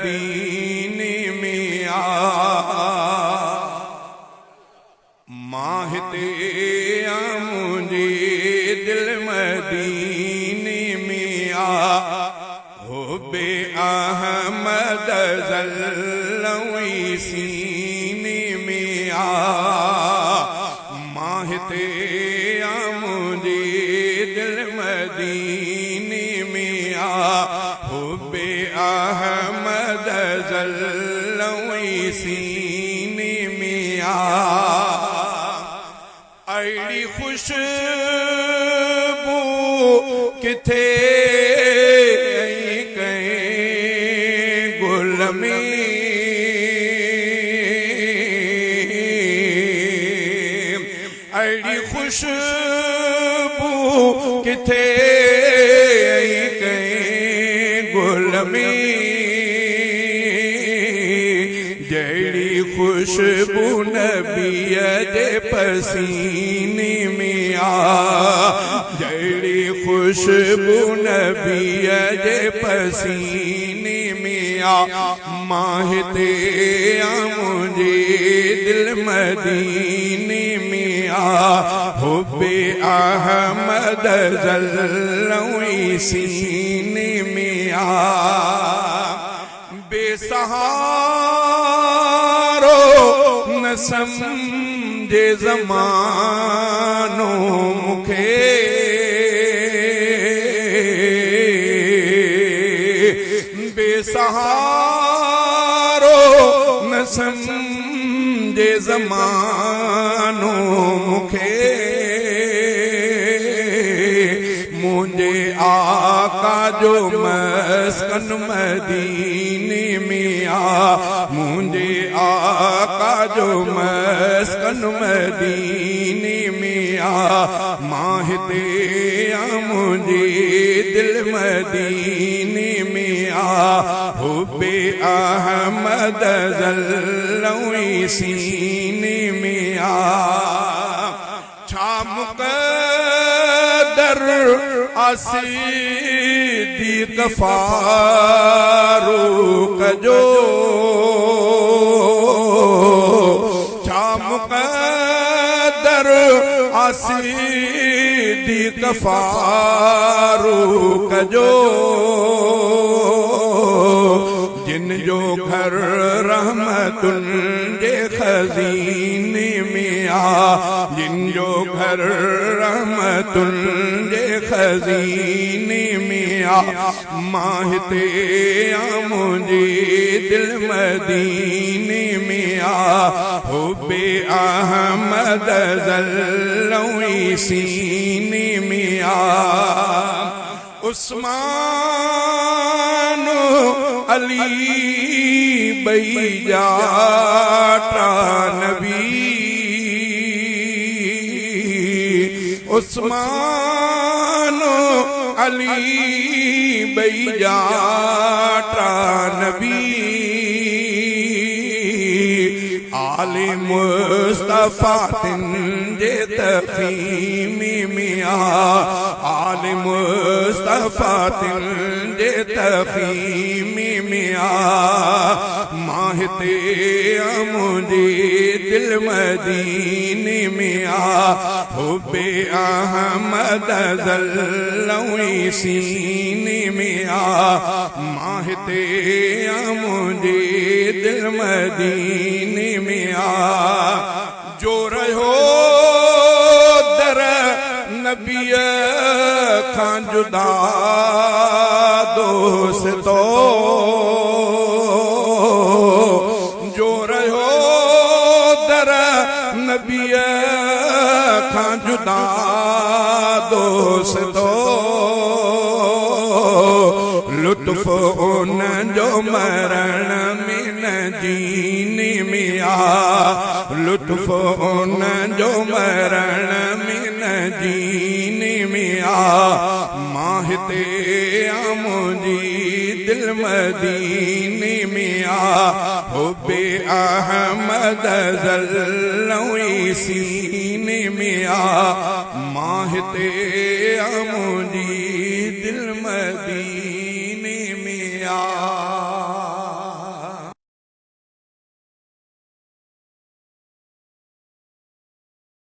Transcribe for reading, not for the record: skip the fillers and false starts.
मदीने में आ माहिते आ मुझे दिल मदीने में आ हो बे अहमद ज़ल्लवी सीने में आ माहिते आ मुझे दिल मदीने में आ हो बे अहमद ज़ल्लवी सीने में आ अड़ी खुशबू किथे कहीं गुल में अड़ी खुशबू किथे कहीं गुल में जड़ी खुशबू नबीअ जे पसीने में आ जड़ी खुशबू नबीअ जे पसीने में आ माहिते आ मुझे दिल मदीने में आ हुब्बे अहमद ज़ल्लवी सीने में आ बेसहारो न समझे ज़मानो मुखे बेसहारो न समझे ज़मानो मुखे मुझे आका जो मस्कन मदीने में आ मुझे आका जो मस्कन मदीने में आ माहिते आ मुझे दिल मदीने में आ हुब्बे अहमद ज़ल्लवी सीने में आ छा मुक़द्दर सिद्दीक़ फारूक़ जो छा मुक़द्दर सिद्दीक़ फारूक़ जो जिन जो घर रहमतुन जे खजीने में आ जिन जो घर रहमतुन जे खजीने में आ माहिते आ मुझे दिल मदीने में आ हुब्बे अहमद ज़ल्लवी सीने में आ उस्मान अली बई जाटा नबी उस्मान अली बई जाटा नबी आले मुस्तफा तिंजे तफीमी में आले मुस्तफा तिंजे तफीमी में माहिते आ मुझे दिल मदीने में आ हुब्बे अहमद ज़ल्लवी सीने में आ माहिते आ मुझे दिल मदीने में आ जो रहो दर नबीअ खां जुदा दोस्तो जो रहो दर नबीअ खां जुदा दोस्तो लुत्फ़ उन जो मरण में न जीने में आ लुत्फ़ उन जो मरण में न जीने में आ माहिते आ मुझी दिल मदीने में आ हुब्बे अहमद ज़ल्लवी सीने में आ माहिते आ मुझी दिल मदीने में आ।